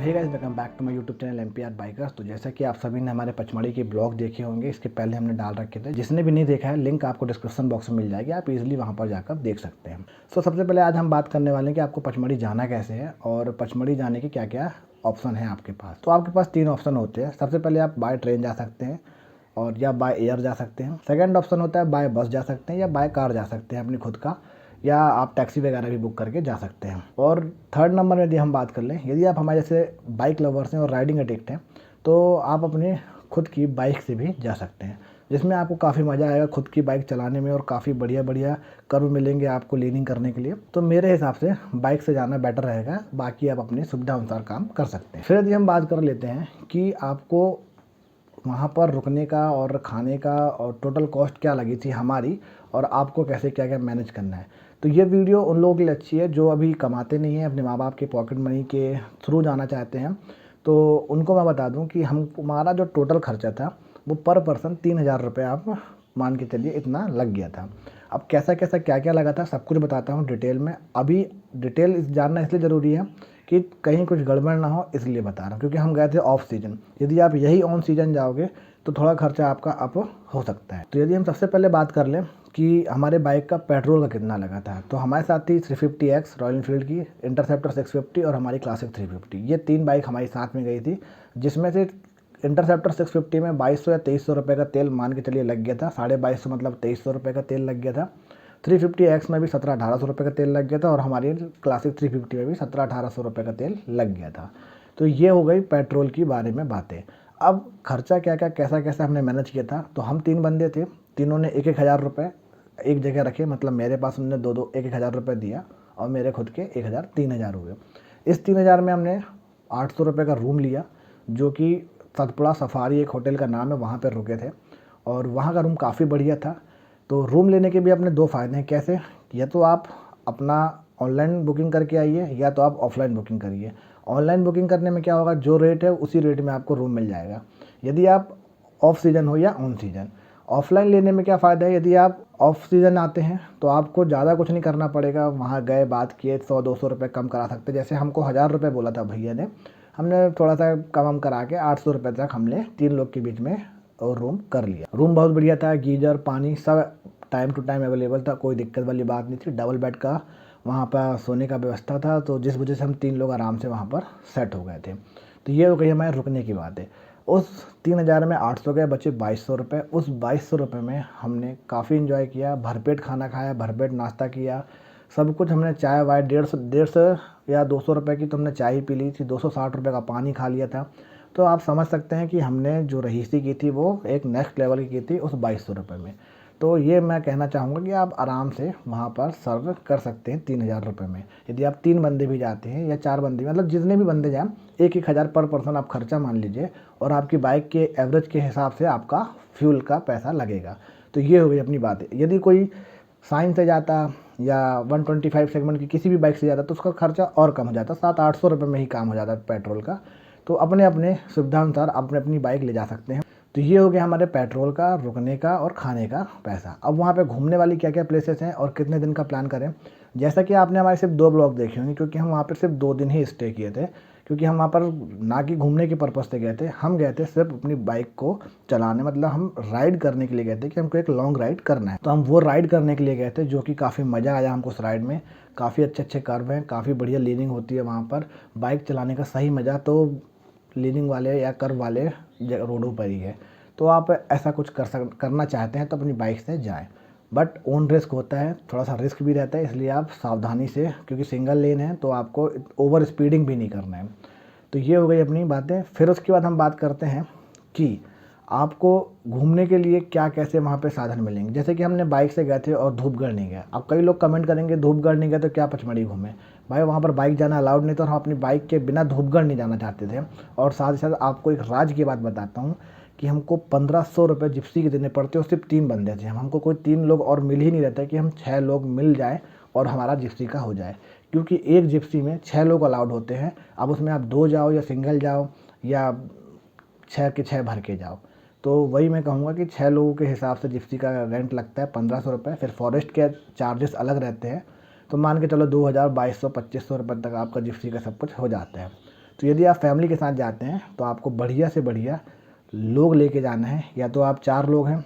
Hey guys, welcome back to my YouTube channel MPR bikers. तो जैसा कि आप सभी ने हमारे पचमढ़ी के ब्लॉग देखे होंगे, इसके पहले हमने डाल रखे थे। जिसने भी नहीं देखा है, लिंक आपको डिस्क्रिप्शन बॉक्स में मिल जाएगी, आप इजीली वहां पर जाकर देख सकते हैं। सबसे पहले आज हम बात करने वाले हैं कि आपको पचमढ़ी जाना कैसे है और पचमढ़ी जाने के क्या क्या ऑप्शन है आपके पास। तो आपके पास 3 ऑप्शन होते हैं। सबसे पहले आप बाय ट्रेन जा सकते हैं और या बाय एयर जा सकते हैं। सेकंड ऑप्शन होता है बाय बस जा सकते हैं या बाय कार जा सकते हैं अपनी खुद का, या आप टैक्सी वगैरह भी बुक करके जा सकते हैं। और थर्ड नंबर में यदि हम बात कर लें, यदि आप हमारे जैसे बाइक लवर्स हैं और राइडिंग एडिक्ट हैं, तो आप अपने खुद की बाइक से भी जा सकते हैं, जिसमें आपको काफ़ी मज़ा आएगा खुद की बाइक चलाने में और काफ़ी बढ़िया बढ़िया कर्व मिलेंगे आपको लीनिंग करने के लिए। तो मेरे हिसाब से बाइक से जाना बेटर रहेगा, बाकी आप अपनी सुविधा अनुसार काम कर सकते हैं। फिर यदि हम बात कर लेते हैं कि आपको वहाँ पर रुकने का और खाने का और टोटल कॉस्ट क्या लगी थी हमारी, और आपको कैसे क्या क्या मैनेज करना है। तो ये वीडियो उन लोगों के लिए अच्छी है जो अभी कमाते नहीं हैं, अपने माँ बाप के पॉकेट मनी के थ्रू जाना चाहते हैं। तो उनको मैं बता दूं कि हमारा जो टोटल खर्चा था वो पर पर्सन 3,000 रुपये आप मान के चलिए, इतना लग गया था। अब कैसा कैसा क्या क्या लगा था सब कुछ बताता हूँ डिटेल में। अभी डिटेल जानना इसलिए ज़रूरी है कि कहीं कुछ गड़बड़ ना हो, इसलिए बता रहा हूँ, क्योंकि हम गए थे ऑफ सीजन। यदि आप यही ऑन सीजन जाओगे तो थोड़ा खर्चा आपका अप हो सकता है। तो यदि हम सबसे पहले बात कर लें कि हमारे बाइक का पेट्रोल का कितना लगा था, तो हमारे साथ थी 350X रॉयल एनफील्ड की, इंटरसेप्टर 650 और हमारी क्लासिक 350। ये 3 बाइक हमारी साथ में गई थी, जिसमें से इंटरसेप्टर 650 में 2200 या 2300 रुपये का तेल मान के चलिए लग गया था। 2250 मतलब 2300 रुपये का तेल लग गया था। 350X में भी 1700-1800 रुपये का तेल लग गया था और हमारी क्लासिक 350 में भी 1700-1800 रुपये का तेल लग गया था। तो ये हो गई पेट्रोल की बारे में बातें। अब खर्चा क्या क्या कैसा कैसा हमने मैनेज किया था। तो हम 3 बंदे थे, तीनों ने 1,000 रुपये एक जगह रखे, मतलब मेरे पास उन्होंने 1,000 रुपये दिया और मेरे खुद के 1,000 3,000 हुए। इस 3,000 में हमने 800 रुपये का रूम लिया, जो कि सतपुड़ा सफारी एक होटल का नाम है, वहाँ पर रुके थे और वहाँ का रूम काफ़ी बढ़िया था। तो रूम लेने के भी अपने 2 फ़ायदे हैं। कैसे? या तो आप अपना ऑनलाइन बुकिंग करके आइए या तो आप ऑफलाइन बुकिंग करिए। ऑनलाइन बुकिंग करने में क्या होगा, जो रेट है उसी रेट में आपको रूम मिल जाएगा, यदि आप ऑफ सीज़न हो या ऑन सीज़न। ऑफलाइन लेने में क्या फ़ायदा है, यदि आप ऑफ सीज़न आते हैं तो आपको ज़्यादा कुछ नहीं करना पड़ेगा। वहाँ गए, बात किए, 100-200 रुपये कम करा सकते। जैसे हमको 1,000 रुपये बोला था भैया ने, हमने थोड़ा सा कम करा के 800 रुपये तक हमने 3 लोग के बीच में और रूम कर लिया। रूम बहुत बढ़िया था, गीजर पानी सब टाइम टू टाइम अवेलेबल था, कोई दिक्कत वाली बात नहीं थी। डबल बेड का वहाँ पर सोने का व्यवस्था था, तो जिस वजह से हम 3 लोग आराम से वहाँ पर सेट हो गए थे। तो ये हो गई हमारे रुकने की बात है। उस 3,000 में 800 गए, बचे 2,200 रुपये। उस 2,200 रुपये में हमने काफ़ी इन्जॉय किया, भरपेट खाना खाया, भरपेट नाश्ता किया, सब कुछ। हमने चाय वाय 150 या 200 रुपये की तो हमने चाय ही पी ली थी, 260 रुपये का पानी खा लिया था। तो आप समझ सकते हैं कि हमने जो रहीसी की थी वो एक नेक्स्ट लेवल की थी उस 2,200 रुपये में। तो ये मैं कहना चाहूँगा कि आप आराम से वहाँ पर सर्व कर सकते हैं 3,000 रुपये में। यदि आप 3 बंदे भी जाते हैं या 4 बंदे, मतलब जितने भी बंदे जाएँ, 1,000 पर पर्सन आप खर्चा मान लीजिए, और आपकी बाइक के एवरेज के हिसाब से आपका फ्यूल का पैसा लगेगा। तो ये हो गई अपनी बात है। यदि कोई साइन से जाता या 125 सेगमेंट की किसी भी बाइक से जाता तो उसका खर्चा और कम हो जाता, 700-800 रुपये में ही काम हो जाता पेट्रोल का। तो अपने अपने सुविधानुसार अपने अपनी बाइक ले जा सकते हैं। तो ये हो गया हमारे पेट्रोल का, रुकने का और खाने का पैसा। अब वहाँ पे घूमने वाली क्या क्या प्लेसेस हैं और कितने दिन का प्लान करें। जैसा कि आपने हमारे सिर्फ 2 ब्लॉग देखे होंगे, क्योंकि हम वहाँ पर सिर्फ 2 दिन ही स्टे किए थे, क्योंकि हम वहाँ पर ना कि घूमने के पर्पज़ से गए थे, हम गए थे सिर्फ अपनी बाइक को चलाने, मतलब हम राइड करने के लिए गए थे कि हमको एक लॉन्ग राइड करना है। तो हम वो राइड करने के लिए गए थे, जो कि काफ़ी मज़ा आया हमको उस राइड में। काफ़ी अच्छे अच्छे कर्व हैं, काफ़ी बढ़िया लीनिंग होती है वहाँ पर। बाइक चलाने का सही मज़ा तो लीनिंग वाले या कर्व वाले रोडों पर ही है। तो आप ऐसा कुछ करना चाहते हैं तो अपनी बाइक से जाएं, बट ओन रिस्क होता है, थोड़ा सा रिस्क भी रहता है, इसलिए आप सावधानी से, क्योंकि सिंगल लेन है तो आपको ओवर स्पीडिंग भी नहीं करना है। तो ये हो गई अपनी बातें। फिर उसके बाद हम बात करते हैं कि आपको घूमने के लिए क्या कैसे वहाँ पे साधन मिलेंगे। जैसे कि हमने बाइक से गए थे और धूपगढ़ नहीं गए। अब कई लोग कमेंट करेंगे धूपगढ़ नहीं गए तो क्या पचमढ़ी घूमे। भाई वहाँ पर बाइक जाना अलाउड नहीं था और हम अपनी बाइक के बिना धूपगढ़ नहीं जाना चाहते थे। और साथ ही साथ आपको एक राज की बात बताता हूँ कि हमको 1,500 रुपये जिप्सी के देने पड़ते, और सिर्फ 3 बंदे थे हमको कोई 3 लोग और मिल ही नहीं रहता कि हम 6 लोग मिल जाए और हमारा जिप्सी का हो जाए, क्योंकि एक जिप्सी में 6 लोग अलाउड होते हैं। अब उसमें आप 2 जाओ या सिंगल जाओ या 6 के 6 भर के जाओ, तो वही मैं कहूँगा कि 6 लोगों के हिसाब से जिप्सी का रेंट लगता है 1,500 रुपये। फिर फॉरेस्ट के चार्जेस अलग रहते हैं, तो मान के चलो 2,000, 2,200, 2,500 रुपये तक आपका जिप्सी का सब कुछ हो जाता है। तो यदि आप फैमिली के साथ जाते हैं तो आपको बढ़िया से बढ़िया लोग लेके जाना है। या तो आप 4 लोग हैं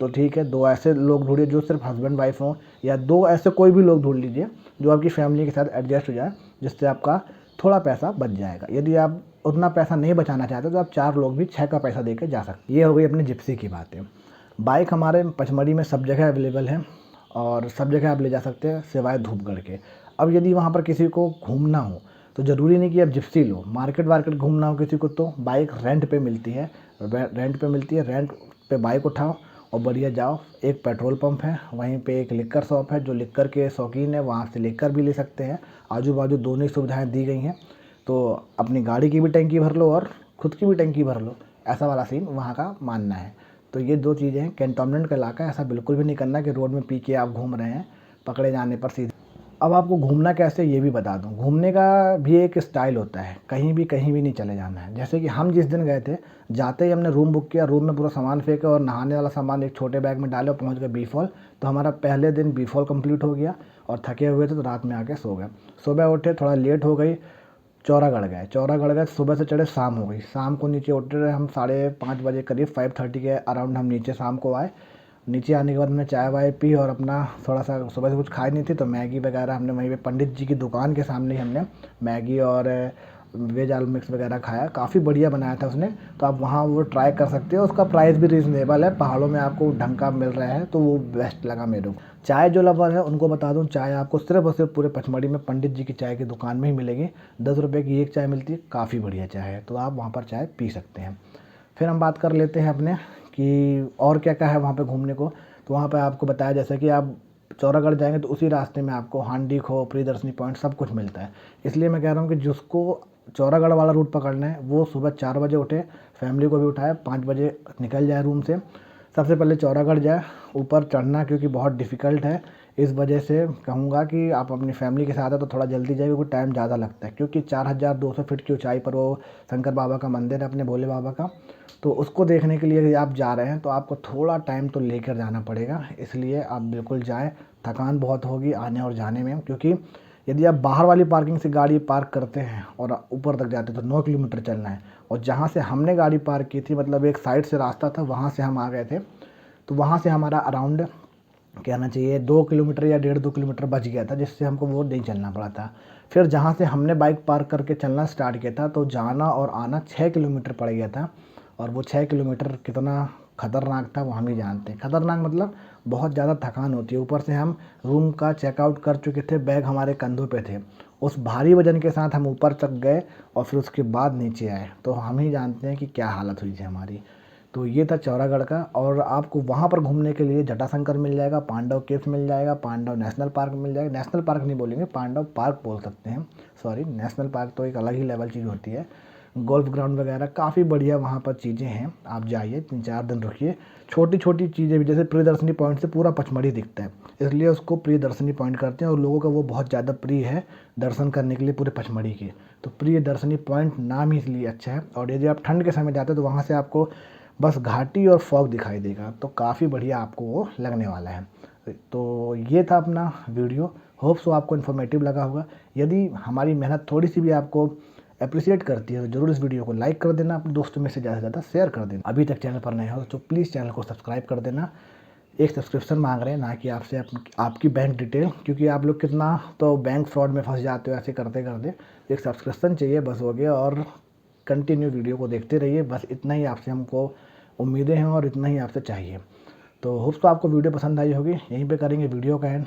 तो ठीक है, 2 ऐसे लोग ढूंढिए जो सिर्फ हस्बैंड वाइफ हों, या 2 ऐसे कोई भी लोग ढूंढ लीजिए जो आपकी फैमिली के साथ एडजस्ट हो जाए, जिससे आपका थोड़ा पैसा बच जाएगा। यदि आप उतना पैसा नहीं बचाना चाहते तो आप 4 लोग भी 6 का पैसा देकर जा सकते हैं। ये हो गई अपनी जिप्सी की बातें। बाइक हमारे पचमढ़ी में सब जगह अवेलेबल है और सब जगह आप ले जा सकते हैं सिवाय धूपगढ़ के। अब यदि वहाँ पर किसी को घूमना हो तो ज़रूरी नहीं कि आप जिप्सी लो, मार्केट वार्केट घूमना हो किसी को तो बाइक रेंट पे मिलती है, रेंट पे बाइक उठाओ और बढ़िया जाओ। एक पेट्रोल पंप है, वहीं पे एक लिक्कर शॉप है, जो लिक्कर के शौकीन है वहाँ से लिक्कर भी ले सकते हैं। आजू बाजू दोनों ही सुविधाएँ दी गई हैं, तो अपनी गाड़ी की भी टंकी भर लो और ख़ुद की भी टंकी भर लो, ऐसा वाला सीन वहाँ का मानना है। तो ये 2 चीज़ें हैं। कैंटोनमेंट का इलाका, ऐसा बिल्कुल भी नहीं करना कि रोड में पी के आप घूम रहे हैं, पकड़े जाने पर सीधे। अब आपको घूमना कैसे ये भी बता दूं। घूमने का भी एक स्टाइल होता है, कहीं भी नहीं चले जाना है। जैसे कि हम जिस दिन गए थे, जाते ही हमने रूम बुक किया, रूम में पूरा सामान फेंका और नहाने वाला सामान एक छोटे बैग में डाले और पहुँच गए बी-फॉल। तो हमारा पहले दिन बी-फॉल कंप्लीट हो गया और थके हुए थे तो रात में आके सो गए। सुबह उठे, थोड़ा लेट हो गई, चौरागढ़ गए। सुबह से चढ़े, शाम हो गई। शाम को नीचे उतरे हम 5:30 बजे करीब, 5:30 के अराउंड हम नीचे शाम को आए। नीचे आने के बाद हमने चाय वाय पी और अपना थोड़ा सा, सुबह से कुछ खाई नहीं थी तो मैगी वगैरह हमने वहीं पे पंडित जी की दुकान के सामने ही हमने मैगी और वेज आलू मिक्स वगैरह खाया। काफ़ी बढ़िया बनाया था उसने, तो आप वहाँ वो ट्राई कर सकते हो। उसका प्राइस भी रीज़नेबल है, पहाड़ों में आपको ढंग का मिल रहा है, तो वो बेस्ट लगा मेरे को। चाय जो लवर है उनको बता दूँ, चाय आपको सिर्फ और सिर्फ पूरे पचमढ़ी में पंडित जी की चाय की दुकान में ही मिलेगी। 10 रुपये की एक चाय मिलती है, काफ़ी बढ़िया चाय है, तो आप वहाँ पर चाय पी सकते हैं। फिर हम बात कर लेते हैं अपने कि और क्या क्या है वहाँ पे घूमने को। तो वहाँ पे आपको बताया जैसे कि आप चौरागढ़ जाएंगे तो उसी रास्ते में आपको हांडी खो, प्रियदर्शनी पॉइंट सब कुछ मिलता है। इसलिए मैं कह रहा हूँ कि जिसको चौरागढ़ वाला रूट पकड़ना है वो सुबह 4 बजे उठे, फैमिली को भी उठाए, 5 बजे निकल जाए रूम से। सबसे पहले चौरागढ़ जाए। ऊपर चढ़ना क्योंकि बहुत डिफ़िकल्ट है, इस वजह से कहूँगा कि आप अपनी फैमिली के साथ है तो थोड़ा जल्दी जाइए, क्योंकि टाइम ज़्यादा लगता है। क्योंकि 4200 फीट की ऊंचाई पर वो शंकर बाबा का मंदिर है, अपने भोले बाबा का। तो उसको देखने के लिए यदि आप जा रहे हैं तो आपको थोड़ा टाइम तो लेकर जाना पड़ेगा, इसलिए आप बिल्कुल जाएँ। थकान बहुत होगी आने और जाने में, क्योंकि यदि आप बाहर वाली पार्किंग से गाड़ी पार्क करते हैं और ऊपर तक जाते हैं तो 9 किलोमीटर चलना है। और जहाँ से हमने गाड़ी पार्क की थी, मतलब एक साइड से रास्ता था, वहाँ से हम आ गए थे, तो वहाँ से हमारा अराउंड कहना चाहिए 2 किलोमीटर या 1.5-2 किलोमीटर बच गया था, जिससे हमको वो नहीं चलना पड़ा था। फिर जहाँ से हमने बाइक पार्क करके चलना स्टार्ट किया था तो जाना और आना 6 किलोमीटर पड़ गया था। और वो 6 किलोमीटर कितना खतरनाक था वो हम ही जानते हैं। खतरनाक मतलब बहुत ज़्यादा थकान होती है। ऊपर से हम रूम का चेकआउट कर चुके थे, बैग हमारे कंधों पे थे, उस भारी वजन के साथ हम ऊपर तक गए और फिर उसके बाद नीचे आए, तो हम ही जानते हैं कि क्या हालत हुई थी हमारी। तो ये था चौरागढ़ का। और आपको वहाँ पर घूमने के लिए जटाशंकर मिल जाएगा, पांडव केव्स मिल जाएगा, पांडव नेशनल पार्क मिल जाएगा। नेशनल पार्क नहीं बोलेंगे, पांडव पार्क बोल सकते हैं, सॉरी, नेशनल पार्क तो एक अलग ही लेवल चीज़ होती है। गोल्फ ग्राउंड वगैरह काफ़ी बढ़िया वहाँ पर चीज़ें हैं, आप जाइए, 3-4 दिन रुकिए। छोटी छोटी चीज़ें भी, जैसे प्रियदर्शनी पॉइंट से पूरा पचमढ़ी दिखता है, इसलिए उसको प्रियदर्शनी पॉइंट करते हैं और लोगों का वो बहुत ज़्यादा प्रिय है दर्शन करने के लिए पूरे पचमढ़ी के। तो प्रियदर्शनी पॉइंट नाम ही इसलिए अच्छा है। और यदि आप ठंड के समय जाते हैं तो वहाँ से आपको बस घाटी और फॉग दिखाई देगा, तो काफ़ी बढ़िया आपको वो लगने वाला है। तो ये था अपना वीडियो, होप सो आपको इन्फॉर्मेटिव लगा होगा। यदि हमारी मेहनत थोड़ी सी भी आपको अप्रिशिएट करती है तो ज़रूर इस वीडियो को लाइक कर देना, अपने दोस्तों में से ज़्यादा से ज़्यादा शेयर कर देना। अभी तक चैनल पर नए हो तो प्लीज़ चैनल को सब्सक्राइब कर देना। एक सब्सक्रिप्शन मांग रहे हैं, ना कि आपसे आपकी बैंक डिटेल, क्योंकि आप लोग कितना तो बैंक फ्रॉड में फंस जाते हो ऐसे करते करते। एक सब्सक्रिप्शन चाहिए, बस हो गया, और कंटिन्यू वीडियो को देखते रहिए। बस इतना ही आपसे हमको उम्मीदें हैं और इतना ही आपसे चाहिए। तो होप्स तो आपको वीडियो पसंद आई होगी। यहीं पे करेंगे वीडियो का एंड।